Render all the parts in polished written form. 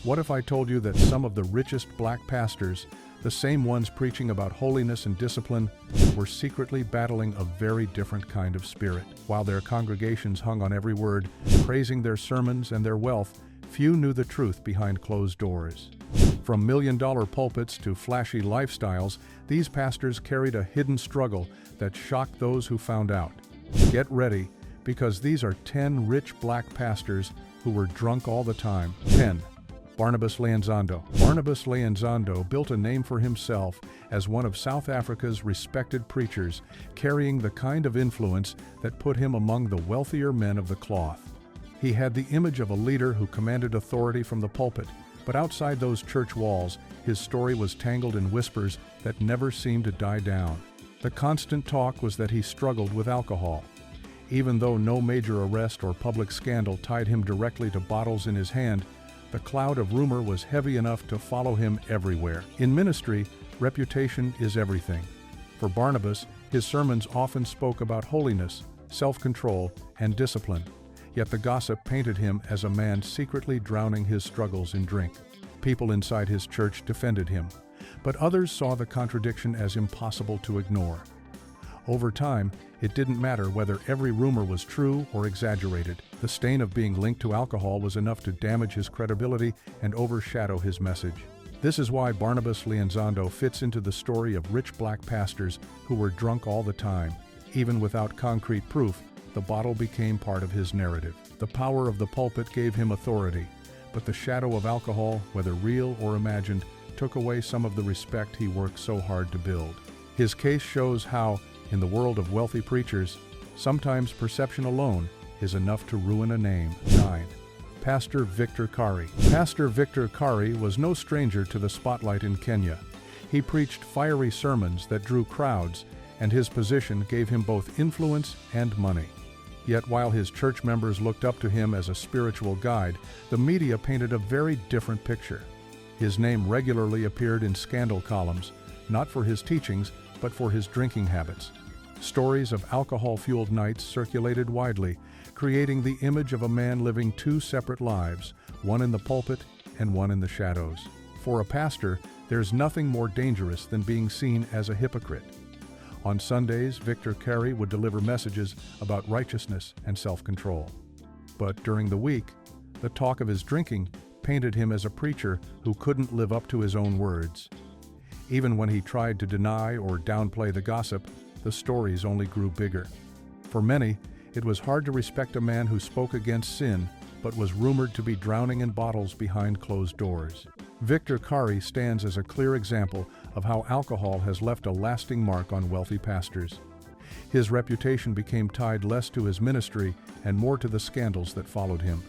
What if I told you that some of the richest black pastors, the same ones preaching about holiness and discipline, were secretly battling a very different kind of spirit? While their congregations hung on every word, praising their sermons and their wealth, few knew the truth behind closed doors. From million-dollar pulpits to flashy lifestyles, these pastors carried a hidden struggle that shocked those who found out. Get ready, because these are 10 rich black pastors who were drunk all the time. 10. Barnabas Lyanzondo. Barnabas Lyanzondo built a name for himself as one of South Africa's respected preachers, carrying the kind of influence that put him among the wealthier men of the cloth. He had the image of a leader who commanded authority from the pulpit, but outside those church walls, his story was tangled in whispers that never seemed to die down. The constant talk was that he struggled with alcohol. Even though no major arrest or public scandal tied him directly to bottles in his hand, the cloud of rumor was heavy enough to follow him everywhere. In ministry, reputation is everything. For Barnabas, his sermons often spoke about holiness, self-control, and discipline, yet the gossip painted him as a man secretly drowning his struggles in drink. People inside his church defended him, but others saw the contradiction as impossible to ignore. Over time, it didn't matter whether every rumor was true or exaggerated. The stain of being linked to alcohol was enough to damage his credibility and overshadow his message. This is why Barnabas Lyanzondo fits into the story of rich black pastors who were drunk all the time. Even without concrete proof, the bottle became part of his narrative. The power of the pulpit gave him authority, but the shadow of alcohol, whether real or imagined, took away some of the respect he worked so hard to build. His case shows how, in the world of wealthy preachers, sometimes perception alone is enough to ruin a name. 9. Pastor Victor Kari. Pastor Victor Kari was no stranger to the spotlight in Kenya. He preached fiery sermons that drew crowds, and his position gave him both influence and money. Yet while his church members looked up to him as a spiritual guide, the media painted a very different picture. His name regularly appeared in scandal columns, not for his teachings, but for his drinking habits. Stories of alcohol-fueled nights circulated widely, creating the image of a man living two separate lives, one in the pulpit and one in the shadows. For a pastor, there's nothing more dangerous than being seen as a hypocrite. On Sundays, Victor Kari would deliver messages about righteousness and self-control. But during the week, the talk of his drinking painted him as a preacher who couldn't live up to his own words. Even when he tried to deny or downplay the gossip, the stories only grew bigger. For many, it was hard to respect a man who spoke against sin, but was rumored to be drowning in bottles behind closed doors. Victor Kari stands as a clear example of how alcohol has left a lasting mark on wealthy pastors. His reputation became tied less to his ministry and more to the scandals that followed him.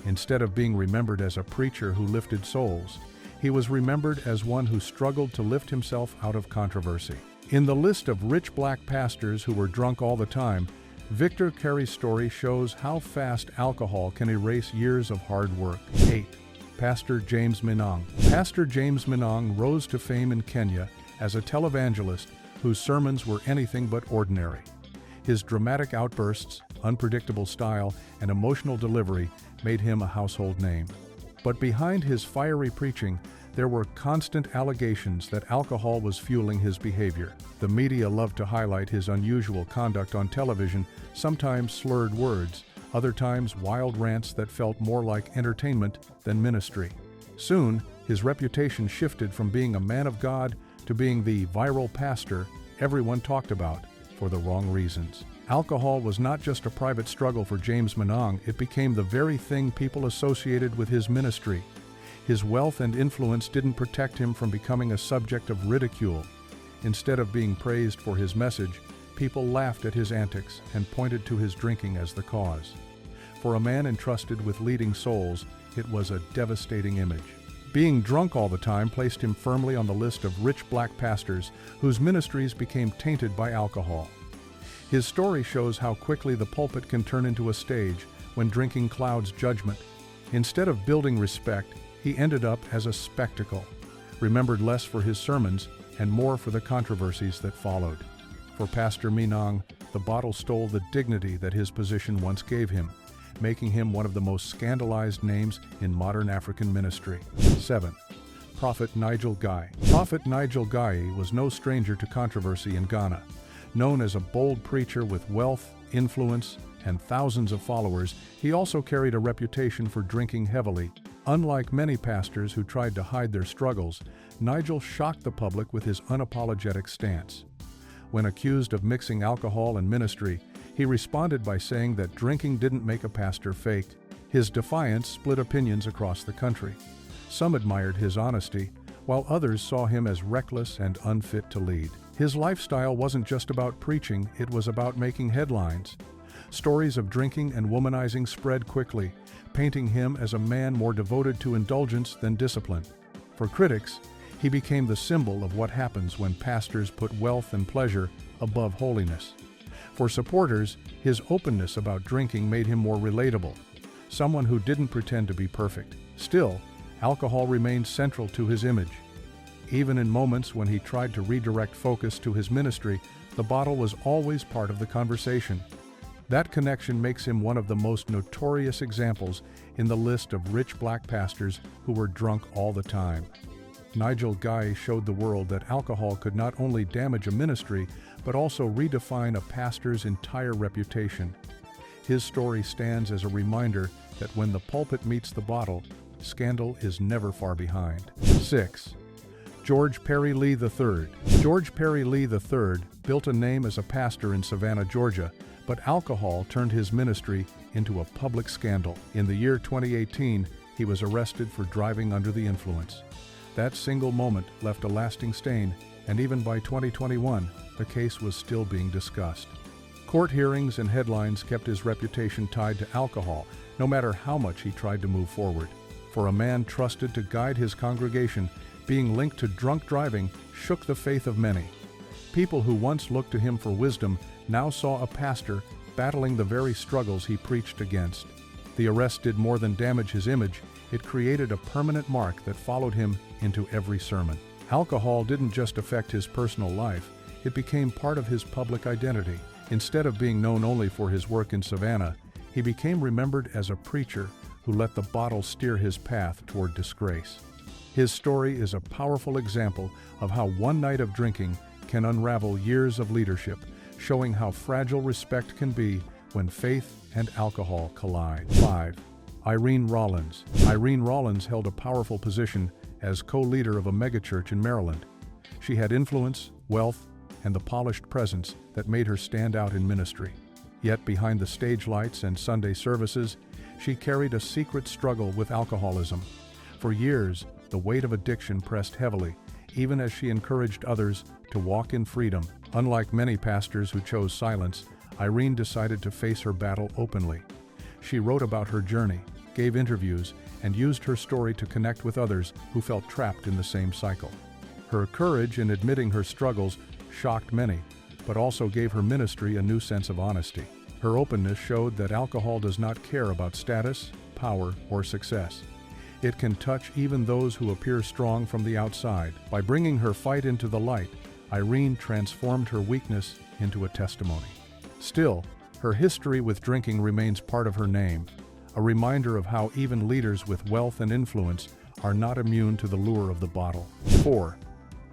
Instead of being remembered as a preacher who lifted souls, he was remembered as one who struggled to lift himself out of controversy. In the list of rich black pastors who were drunk all the time, Victor Kari's story shows how fast alcohol can erase years of hard work. 8. Pastor James Minong. Pastor James Minong rose to fame in Kenya as a televangelist whose sermons were anything but ordinary. His dramatic outbursts, unpredictable style, and emotional delivery made him a household name. But behind his fiery preaching, there were constant allegations that alcohol was fueling his behavior. The media loved to highlight his unusual conduct on television, sometimes slurred words, other times wild rants that felt more like entertainment than ministry. Soon, his reputation shifted from being a man of God to being the viral pastor everyone talked about for the wrong reasons. Alcohol was not just a private struggle for James Minong, it became the very thing people associated with his ministry. His wealth and influence didn't protect him from becoming a subject of ridicule. Instead of being praised for his message, people laughed at his antics and pointed to his drinking as the cause. For a man entrusted with leading souls, it was a devastating image. Being drunk all the time placed him firmly on the list of rich black pastors whose ministries became tainted by alcohol. His story shows how quickly the pulpit can turn into a stage when drinking clouds judgment. Instead of building respect, he ended up as a spectacle, remembered less for his sermons and more for the controversies that followed. For Pastor Minong, the bottle stole the dignity that his position once gave him, making him one of the most scandalized names in modern African ministry. 7. Prophet Nigel Guy. Prophet Nigel Guy was no stranger to controversy in Ghana. Known as a bold preacher with wealth, influence, and thousands of followers, he also carried a reputation for drinking heavily. Unlike many pastors who tried to hide their struggles, Nigel shocked the public with his unapologetic stance. When accused of mixing alcohol and ministry, he responded by saying that drinking didn't make a pastor fake. His defiance split opinions across the country. Some admired his honesty, while others saw him as reckless and unfit to lead. His lifestyle wasn't just about preaching, it was about making headlines. Stories of drinking and womanizing spread quickly, painting him as a man more devoted to indulgence than discipline. For critics, he became the symbol of what happens when pastors put wealth and pleasure above holiness. For supporters, his openness about drinking made him more relatable, someone who didn't pretend to be perfect. Still, alcohol remained central to his image. Even in moments when he tried to redirect focus to his ministry, the bottle was always part of the conversation. That connection makes him one of the most notorious examples in the list of rich black pastors who were drunk all the time. Nigel Guy showed the world that alcohol could not only damage a ministry, but also redefine a pastor's entire reputation. His story stands as a reminder that when the pulpit meets the bottle, scandal is never far behind. 6. George Perry Lee III. George Perry Lee III built a name as a pastor in Savannah, Georgia, but alcohol turned his ministry into a public scandal. In the year 2018, he was arrested for driving under the influence. That single moment left a lasting stain, and even by 2021, the case was still being discussed. Court hearings and headlines kept his reputation tied to alcohol, no matter how much he tried to move forward. For a man trusted to guide his congregation, being linked to drunk driving shook the faith of many. People who once looked to him for wisdom now saw a pastor battling the very struggles he preached against. The arrest did more than damage his image, it created a permanent mark that followed him into every sermon. Alcohol didn't just affect his personal life, it became part of his public identity. Instead of being known only for his work in Savannah, he became remembered as a preacher who let the bottle steer his path toward disgrace. His story is a powerful example of how one night of drinking can unravel years of leadership, showing how fragile respect can be when faith and alcohol collide. 5. Irene Rollins. Irene Rollins held a powerful position as co-leader of a megachurch in Maryland. She had influence, wealth, and the polished presence that made her stand out in ministry. Yet behind the stage lights and Sunday services, she carried a secret struggle with alcoholism. For years, the weight of addiction pressed heavily, even as she encouraged others to walk in freedom. Unlike many pastors who chose silence, Irene decided to face her battle openly. She wrote about her journey, gave interviews, and used her story to connect with others who felt trapped in the same cycle. Her courage in admitting her struggles shocked many, but also gave her ministry a new sense of honesty. Her openness showed that alcohol does not care about status, power, or success. It can touch even those who appear strong from the outside. By bringing her fight into the light, Irene transformed her weakness into a testimony. Still, her history with drinking remains part of her name, a reminder of how even leaders with wealth and influence are not immune to the lure of the bottle. 4.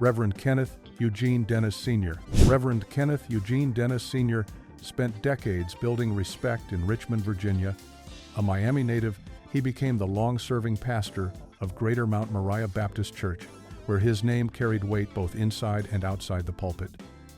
Reverend Kenneth Eugene Dennis Sr. Reverend Kenneth Eugene Dennis Sr. spent decades building respect in Richmond, Virginia. A Miami native, he became the long-serving pastor of Greater Mount Moriah Baptist Church, where his name carried weight both inside and outside the pulpit.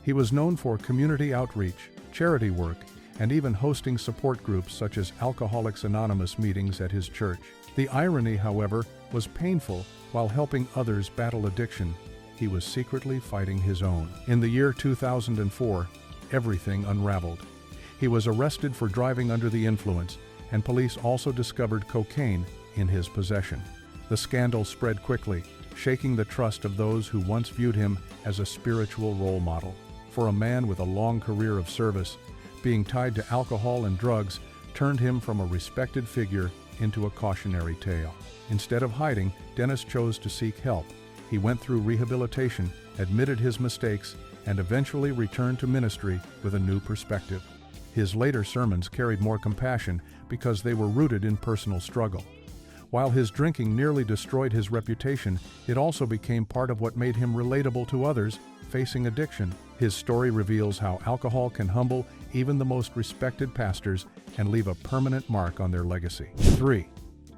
He was known for community outreach, charity work, and even hosting support groups such as Alcoholics Anonymous meetings at his church. The irony, however, was painful. While helping others battle addiction, he was secretly fighting his own. In the year 2004, everything unraveled. He was arrested for driving under the influence, and police also discovered cocaine in his possession. The scandal spread quickly, shaking the trust of those who once viewed him as a spiritual role model. For a man with a long career of service, being tied to alcohol and drugs turned him from a respected figure into a cautionary tale. Instead of hiding, Dennis chose to seek help. He went through rehabilitation, admitted his mistakes, and eventually returned to ministry with a new perspective. His later sermons carried more compassion because they were rooted in personal struggle. While his drinking nearly destroyed his reputation, it also became part of what made him relatable to others facing addiction. His story reveals how alcohol can humble even the most respected pastors and leave a permanent mark on their legacy. 3.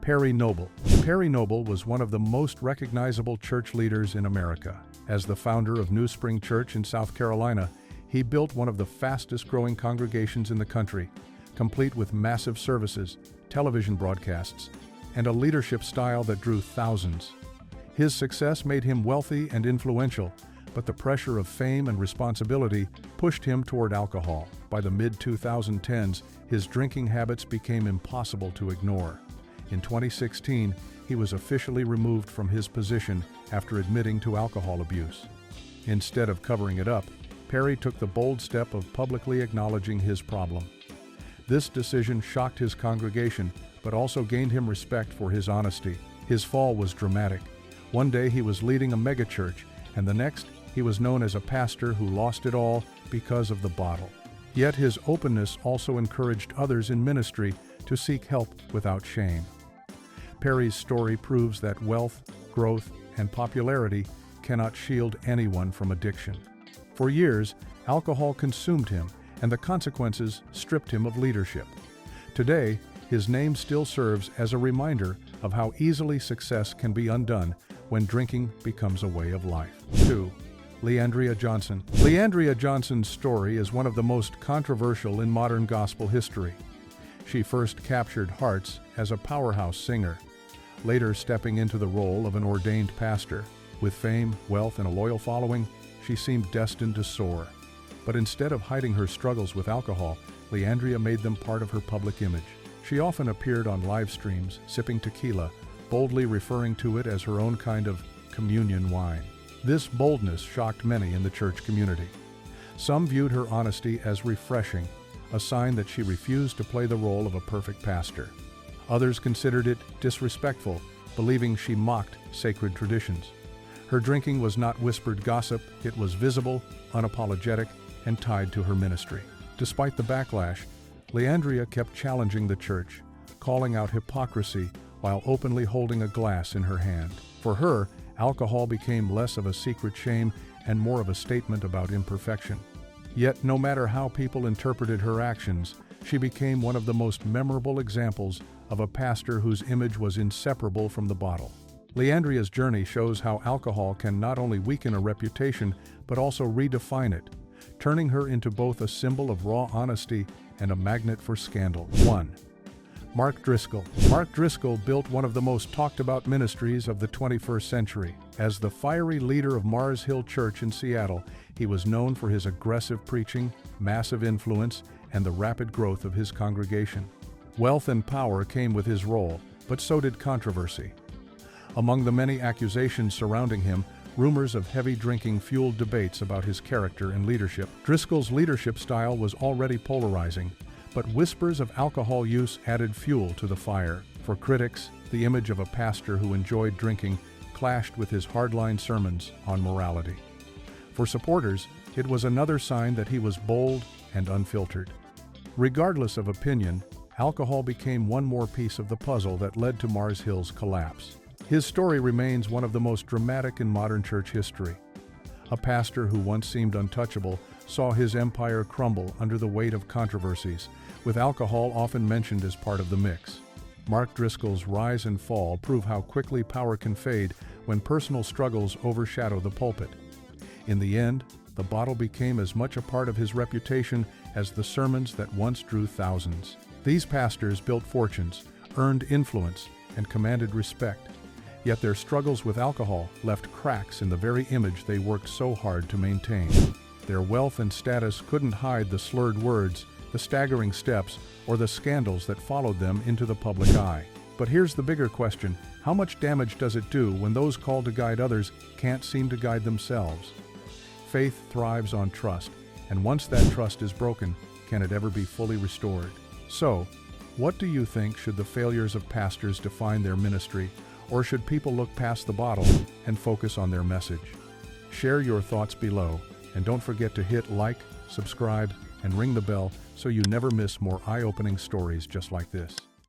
Perry Noble. Perry Noble was one of the most recognizable church leaders in America. As the founder of New Spring Church in South Carolina, he built one of the fastest-growing congregations in the country, complete with massive services, television broadcasts, and a leadership style that drew thousands. His success made him wealthy and influential, but the pressure of fame and responsibility pushed him toward alcohol. By the mid-2010s, his drinking habits became impossible to ignore. In 2016, he was officially removed from his position after admitting to alcohol abuse. Instead of covering it up, Perry took the bold step of publicly acknowledging his problem. This decision shocked his congregation, but also gained him respect for his honesty. His fall was dramatic. One day he was leading a megachurch, and the next he was known as a pastor who lost it all because of the bottle. Yet his openness also encouraged others in ministry to seek help without shame. Perry's story proves that wealth, growth, and popularity cannot shield anyone from addiction. For years, alcohol consumed him, and the consequences stripped him of leadership. Today, his name still serves as a reminder of how easily success can be undone when drinking becomes a way of life. 2. Leandria Johnson. Leandria Johnson's story is one of the most controversial in modern gospel history. She first captured hearts as a powerhouse singer, later stepping into the role of an ordained pastor. With fame, wealth, and a loyal following, she seemed destined to soar. But instead of hiding her struggles with alcohol, Leandria made them part of her public image. She often appeared on live streams, sipping tequila, boldly referring to it as her own kind of communion wine. This boldness shocked many in the church community. Some viewed her honesty as refreshing, a sign that she refused to play the role of a perfect pastor. Others considered it disrespectful, believing she mocked sacred traditions. Her drinking was not whispered gossip, it was visible, unapologetic, and tied to her ministry. Despite the backlash, Leandria kept challenging the church, calling out hypocrisy while openly holding a glass in her hand. For her, alcohol became less of a secret shame and more of a statement about imperfection. Yet, no matter how people interpreted her actions, she became one of the most memorable examples of a pastor whose image was inseparable from the bottle. Leandria's journey shows how alcohol can not only weaken a reputation, but also redefine it, turning her into both a symbol of raw honesty and a magnet for scandal. 1. Mark Driscoll. Mark Driscoll built one of the most talked-about ministries of the 21st century. As the fiery leader of Mars Hill Church in Seattle, he was known for his aggressive preaching, massive influence, and the rapid growth of his congregation. Wealth and power came with his role, but so did controversy. Among the many accusations surrounding him, rumors of heavy drinking fueled debates about his character and leadership. Driscoll's leadership style was already polarizing, but whispers of alcohol use added fuel to the fire. For critics, the image of a pastor who enjoyed drinking clashed with his hardline sermons on morality. For supporters, it was another sign that he was bold and unfiltered. Regardless of opinion, alcohol became one more piece of the puzzle that led to Mars Hill's collapse. His story remains one of the most dramatic in modern church history. A pastor who once seemed untouchable saw his empire crumble under the weight of controversies, with alcohol often mentioned as part of the mix. Mark Driscoll's rise and fall prove how quickly power can fade when personal struggles overshadow the pulpit. In the end, the bottle became as much a part of his reputation as the sermons that once drew thousands. These pastors built fortunes, earned influence, and commanded respect. Yet their struggles with alcohol left cracks in the very image they worked so hard to maintain. Their wealth and status couldn't hide the slurred words, the staggering steps, or the scandals that followed them into the public eye. But here's the bigger question: how much damage does it do when those called to guide others can't seem to guide themselves? Faith thrives on trust, and once that trust is broken, can it ever be fully restored? So, what do you think? Should the failures of pastors define their ministry, or should people look past the bottle and focus on their message? Share your thoughts below, and don't forget to hit like, subscribe, and ring the bell so you never miss more eye-opening stories just like this.